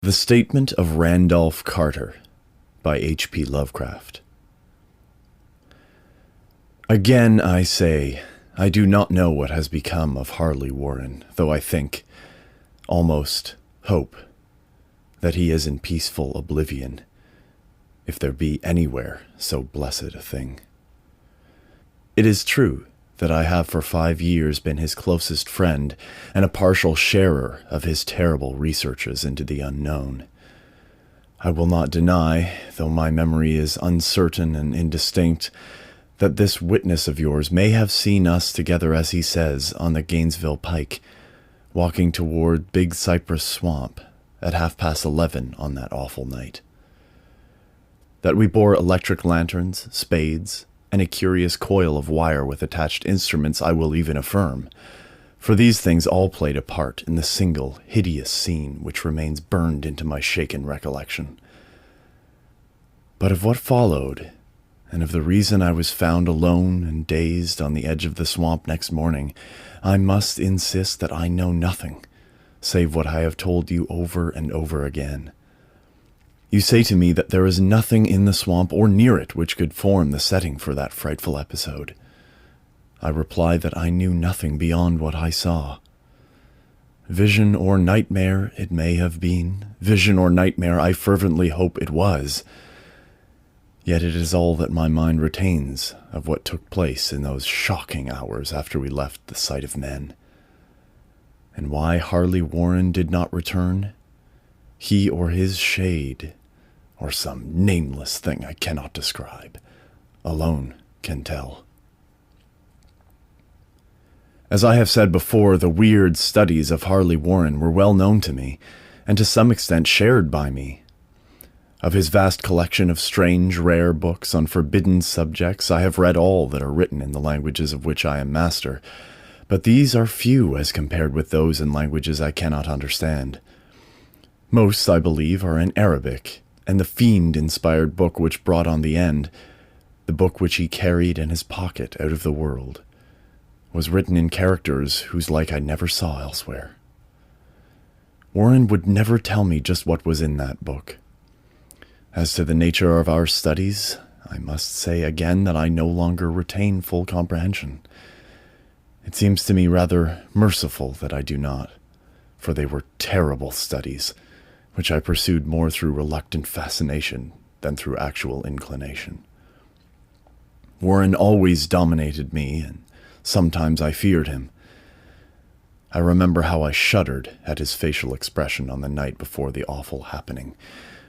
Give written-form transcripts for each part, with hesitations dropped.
The Statement of Randolph Carter by H.P. Lovecraft. Again I say, I do not know what has become of Harley Warren, though I think, almost hope, that he is in peaceful oblivion, if there be anywhere so blessed a thing. It is true that I have for 5 years been his closest friend and a partial sharer of his terrible researches into the unknown. I will not deny, though my memory is uncertain and indistinct, that this witness of yours may have seen us together, as he says, on the Gainesville Pike, walking toward Big Cypress Swamp at 11:30 on that awful night. That we bore electric lanterns, spades, and a curious coil of wire with attached instruments I will even affirm, for these things all played a part in the single, hideous scene which remains burned into my shaken recollection. But of what followed, and of the reason I was found alone and dazed on the edge of the swamp next morning, I must insist that I know nothing, save what I have told you over and over again. You say to me that there is nothing in the swamp or near it which could form the setting for that frightful episode. I reply that I knew nothing beyond what I saw. Vision or nightmare it may have been, vision or nightmare I fervently hope it was. Yet it is all that my mind retains of what took place in those shocking hours after we left the sight of men. And why Harley Warren did not return, he or his shade, or some nameless thing I cannot describe, alone can tell. As I have said before, the weird studies of Harley Warren were well known to me, and to some extent shared by me. Of his vast collection of strange, rare books on forbidden subjects, I have read all that are written in the languages of which I am master, but these are few as compared with those in languages I cannot understand. Most, I believe, are in Arabic, and the fiend-inspired book which brought on the end, the book which he carried in his pocket out of the world, was written in characters whose like I never saw elsewhere. Warren would never tell me just what was in that book. As to the nature of our studies, I must say again that I no longer retain full comprehension. It seems to me rather merciful that I do not, for they were terrible studies, which I pursued more through reluctant fascination than through actual inclination. Warren always dominated me, and sometimes I feared him. I remember how I shuddered at his facial expression on the night before the awful happening,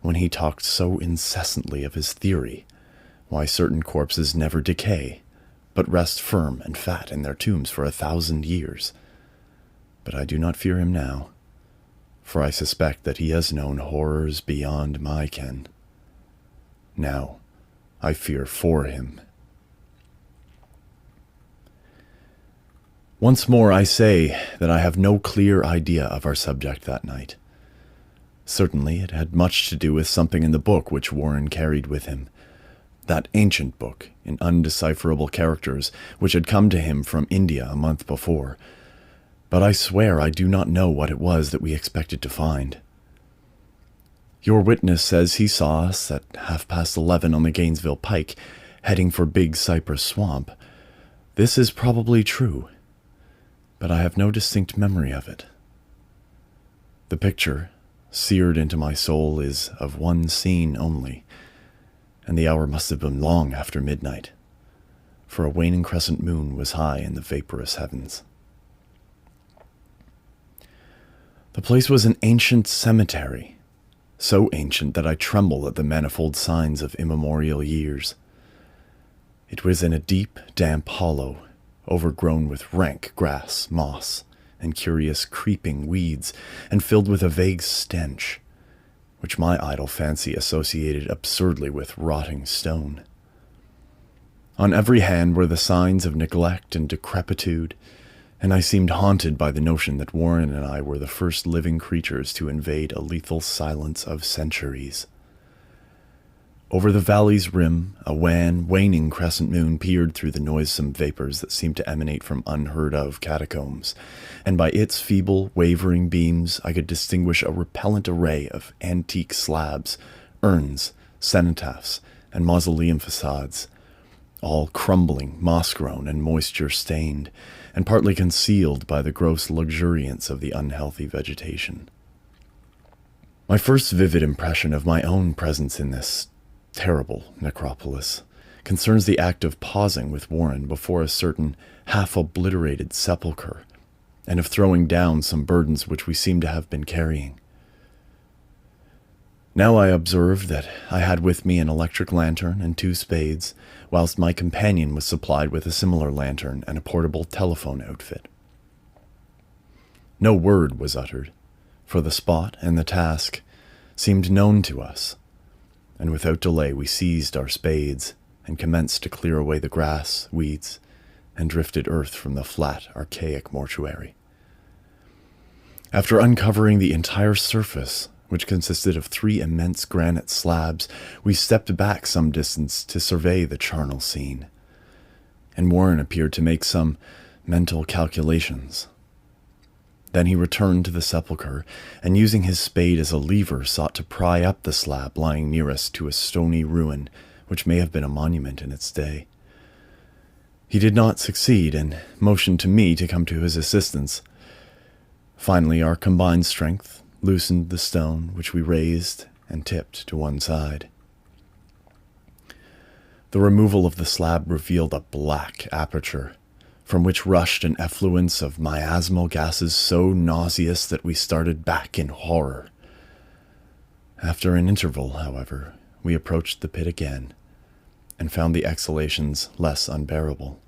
when he talked so incessantly of his theory, why certain corpses never decay, but rest firm and fat in their tombs for 1,000 years. But I do not fear him now, for I suspect that he has known horrors beyond my ken. Now, I fear for him. Once more I say that I have no clear idea of our subject that night. Certainly it had much to do with something in the book which Warren carried with him, that ancient book in undecipherable characters which had come to him from India a month before, but I swear I do not know what it was that we expected to find. Your witness says he saw us at 11:30 on the Gainesville Pike, heading for Big Cypress Swamp. This is probably true, but I have no distinct memory of it. The picture, seared into my soul, is of one scene only, and the hour must have been long after midnight, for a waning crescent moon was high in the vaporous heavens. The place was an ancient cemetery, so ancient that I tremble at the manifold signs of immemorial years. It was in a deep, damp hollow, overgrown with rank grass, moss, and curious creeping weeds, and filled with a vague stench, which my idle fancy associated absurdly with rotting stone. On every hand were the signs of neglect and decrepitude, and I seemed haunted by the notion that Warren and I were the first living creatures to invade a lethal silence of centuries. Over the valley's rim, a wan, waning crescent moon peered through the noisome vapors that seemed to emanate from unheard-of catacombs, and by its feeble, wavering beams I could distinguish a repellent array of antique slabs, urns, cenotaphs, and mausoleum facades, all crumbling, moss-grown, and moisture-stained, and partly concealed by the gross luxuriance of the unhealthy vegetation. My first vivid impression of my own presence in this terrible necropolis concerns the act of pausing with Warren before a certain half-obliterated sepulchre, and of throwing down some burdens which we seemed to have been carrying. Now I observed that I had with me an electric lantern and 2 spades, whilst my companion was supplied with a similar lantern and a portable telephone outfit. No word was uttered, for the spot and the task seemed known to us, and without delay we seized our spades and commenced to clear away the grass, weeds, and drifted earth from the flat, archaic mortuary. After uncovering the entire surface, which consisted of 3 immense granite slabs, we stepped back some distance to survey the charnel scene, and Warren appeared to make some mental calculations. Then he returned to the sepulchre, and using his spade as a lever, sought to pry up the slab lying nearest to a stony ruin, which may have been a monument in its day. He did not succeed, and motioned to me to come to his assistance. Finally, our combined strength loosened the stone, which we raised and tipped to one side. The removal of the slab revealed a black aperture, from which rushed an effluence of miasmal gases so nauseous that we started back in horror. After an interval, however, we approached the pit again, and found the exhalations less unbearable.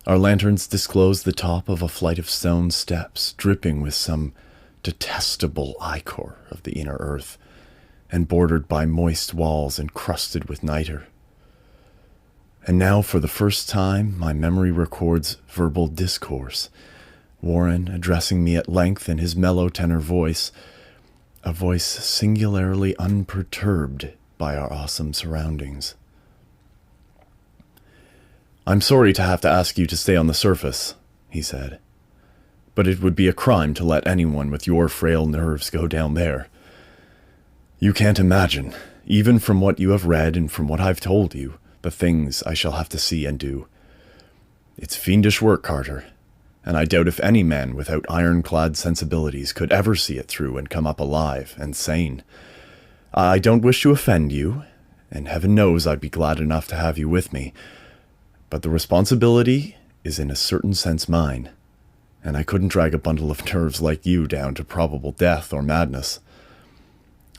Our lanterns disclosed the top of a flight of stone steps, dripping with some detestable ichor of the inner earth, and bordered by moist walls encrusted with niter. And now, for the first time, my memory records verbal discourse, Warren addressing me at length in his mellow tenor voice, a voice singularly unperturbed by our awesome surroundings. "I'm sorry to have to ask you to stay on the surface," he said, "but it would be a crime to let anyone with your frail nerves go down there. You can't imagine, even from what you have read and from what I've told you, the things I shall have to see and do. It's fiendish work, Carter, and I doubt if any man without ironclad sensibilities could ever see it through and come up alive and sane. I don't wish to offend you, and heaven knows I'd be glad enough to have you with me, but the responsibility is in a certain sense mine, and I couldn't drag a bundle of nerves like you down to probable death or madness.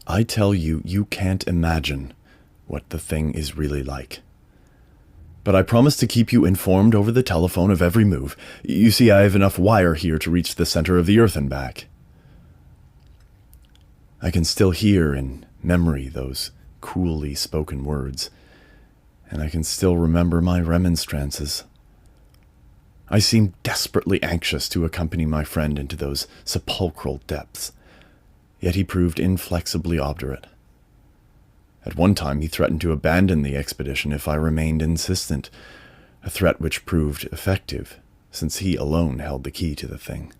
I tell you, you can't imagine what the thing is really like. But I promise to keep you informed over the telephone of every move. You see, I have enough wire here to reach the center of the earth and back." I can still hear in memory those coolly spoken words, and I can still remember my remonstrances. I seemed desperately anxious to accompany my friend into those sepulchral depths, yet he proved inflexibly obdurate. At one time he threatened to abandon the expedition if I remained insistent, a threat which proved effective, since he alone held the key to the thing.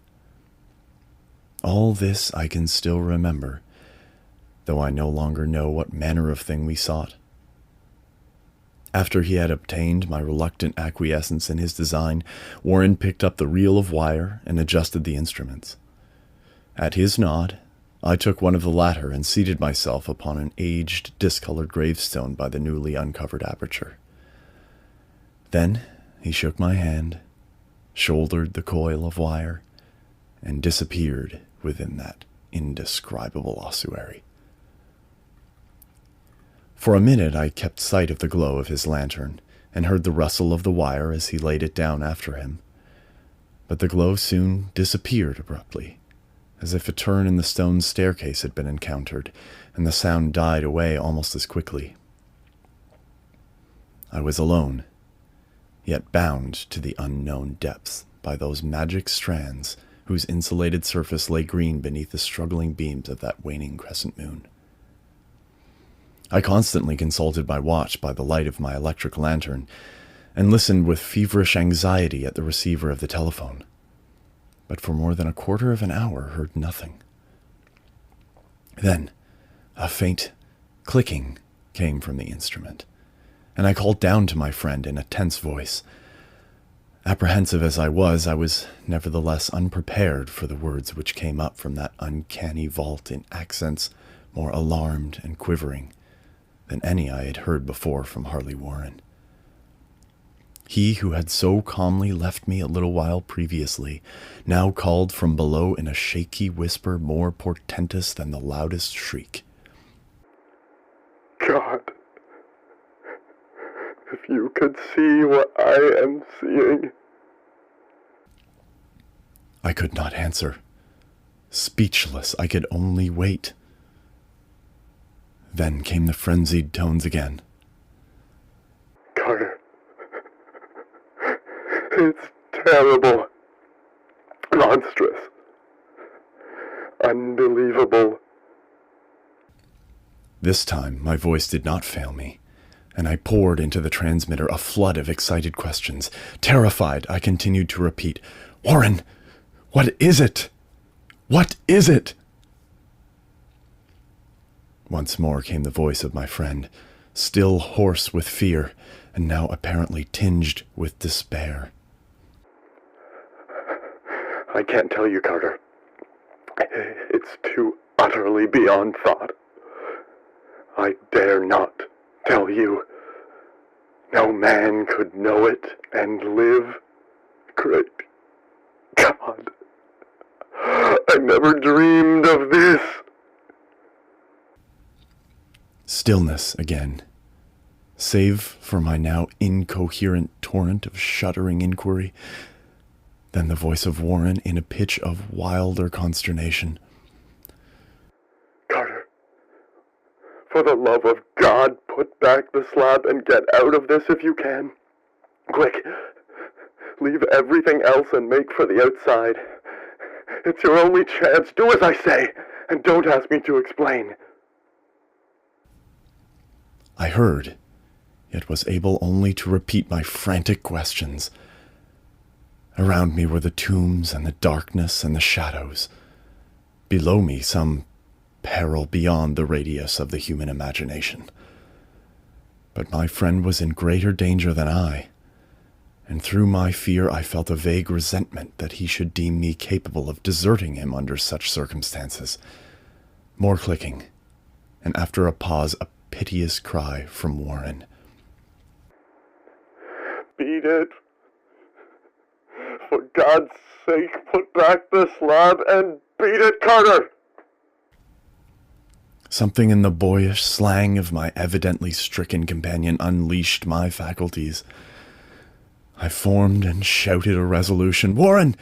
All this I can still remember, though I no longer know what manner of thing we sought. After he had obtained my reluctant acquiescence in his design, Warren picked up the reel of wire and adjusted the instruments. At his nod, I took one of the latter and seated myself upon an aged, discolored gravestone by the newly uncovered aperture. Then he shook my hand, shouldered the coil of wire, and disappeared within that indescribable ossuary. For a minute I kept sight of the glow of his lantern, and heard the rustle of the wire as he laid it down after him. But the glow soon disappeared abruptly, as if a turn in the stone staircase had been encountered, and the sound died away almost as quickly. I was alone, yet bound to the unknown depths by those magic strands whose insulated surface lay green beneath the struggling beams of that waning crescent moon. I constantly consulted my watch by the light of my electric lantern and listened with feverish anxiety at the receiver of the telephone, but for more than a quarter of an hour heard nothing. Then, a faint clicking came from the instrument, and I called down to my friend in a tense voice. Apprehensive as I was nevertheless unprepared for the words which came up from that uncanny vault in accents more alarmed and quivering than any I had heard before from Harley Warren. He who had so calmly left me a little while previously now called from below in a shaky whisper more portentous than the loudest shriek. God, if you could see what I am seeing. I could not answer. Speechless, I could only wait. Then came the frenzied tones again. Carter, it's terrible, monstrous, unbelievable. This time my voice did not fail me, and I poured into the transmitter a flood of excited questions. Terrified, I continued to repeat, "Warren, what is it? What is it?" Once more came the voice of my friend, still hoarse with fear, and now apparently tinged with despair. I can't tell you, Carter. It's too utterly beyond thought. I dare not tell you. No man could know it and live. Great God. I never dreamed of this. Stillness again, save for my now incoherent torrent of shuddering inquiry. Then the voice of Warren in a pitch of wilder consternation. Carter, for the love of God, put back the slab and get out of this if you can. Quick, leave everything else and make for the outside. It's your only chance. Do as I say, and don't ask me to explain. I heard, yet was able only to repeat my frantic questions. Around me were the tombs and the darkness and the shadows. Below me some peril beyond the radius of the human imagination. But my friend was in greater danger than I, and through my fear I felt a vague resentment that he should deem me capable of deserting him under such circumstances. More clicking, and after a pause a piteous cry from Warren. Beat it. For God's sake, put back the slab and beat it, Carter! Something in the boyish slang of my evidently stricken companion unleashed my faculties. I formed and shouted a resolution. "Warren,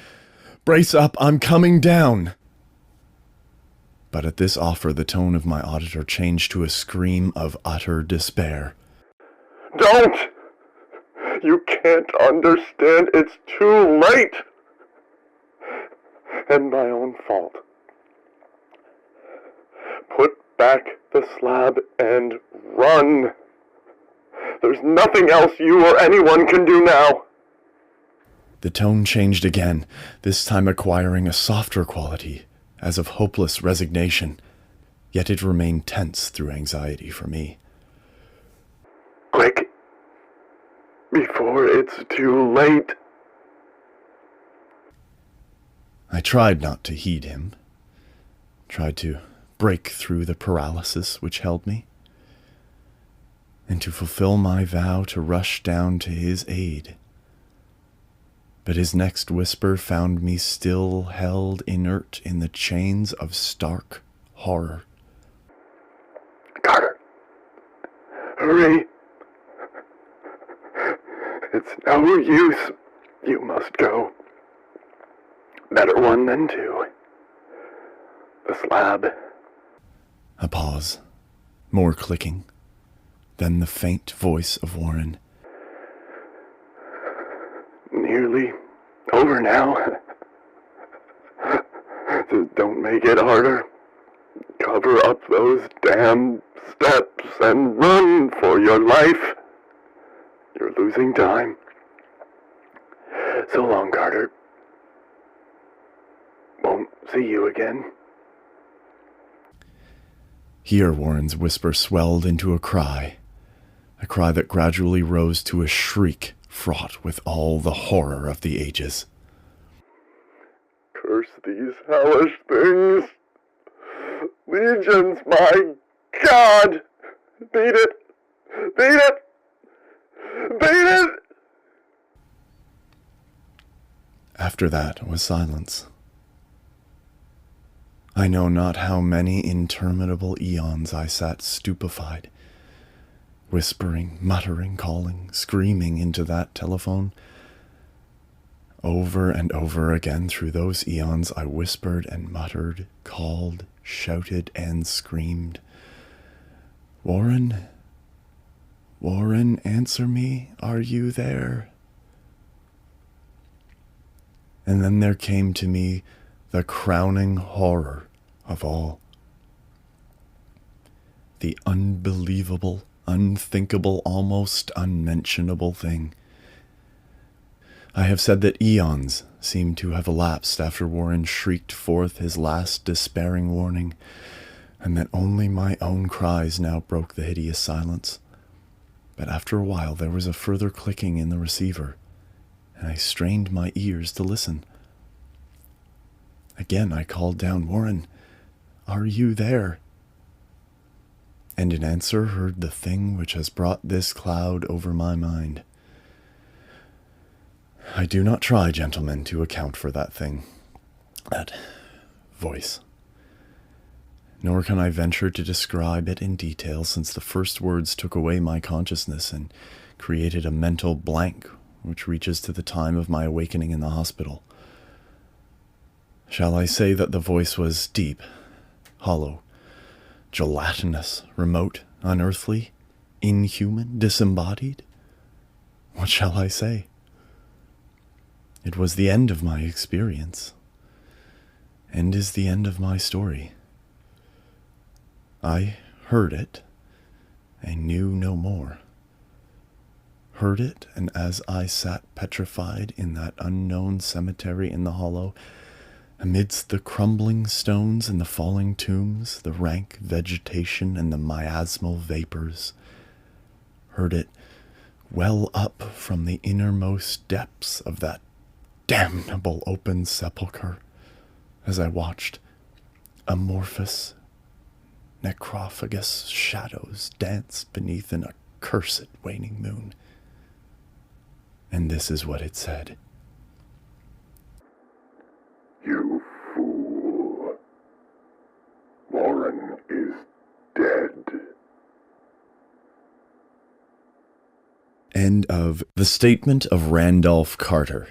brace up, I'm coming down!" But at this offer the tone of my auditor changed to a scream of utter despair. Don't! You can't understand. It's too late! And my own fault. Put back the slab and run. There's nothing else you or anyone can do now. The tone changed again, this time acquiring a softer quality, as of hopeless resignation, yet it remained tense through anxiety for me. Quick, before it's too late. I tried not to heed him, tried to break through the paralysis which held me, and to fulfill my vow to rush down to his aid. But his next whisper found me still held inert in the chains of stark horror. Carter, hurry. It's no use. You must go. Better one than two. The slab. A pause, more clicking, then the faint voice of Warren. Nearly over now. Don't make it harder. cover up those damn steps and run for your life. You're losing time. So long, Carter. Won't see you again. Here Warren's whisper swelled into a cry that gradually rose to a shriek fraught with all the horror of the ages. Curse these hellish things. Legions, my God! Beat it! Beat it! Beat it! After that was silence. I know not how many interminable eons I sat stupefied, whispering, muttering, calling, screaming into that telephone. Over and over again through those eons I whispered and muttered, called, shouted, and screamed. Warren, Warren, answer me, are you there? And then there came to me the crowning horror of all. The unbelievable, unthinkable, almost unmentionable thing. I have said that eons seemed to have elapsed after Warren shrieked forth his last despairing warning, and that only my own cries now broke the hideous silence. But after a while there was a further clicking in the receiver, and I strained my ears to listen. Again I called down, Warren, are you there? And in answer heard the thing which has brought this cloud over my mind. I do not try, gentlemen, to account for that thing, that voice. Nor can I venture to describe it in detail, since the first words took away my consciousness and created a mental blank which reaches to the time of my awakening in the hospital. Shall I say that the voice was deep, hollow, gelatinous, remote, unearthly, inhuman, disembodied? What shall I say? It was the end of my experience, and is the end of my story. I heard it, and knew no more. Heard it, and as I sat petrified in that unknown cemetery in the hollow, amidst the crumbling stones and the falling tombs, the rank vegetation and the miasmal vapors, heard it well up from the innermost depths of that damnable open sepulchre, as I watched amorphous necrophagous shadows dance beneath an accursed waning moon. And this is what it said. You fool. Warren is dead. End of The Statement of Randolph Carter,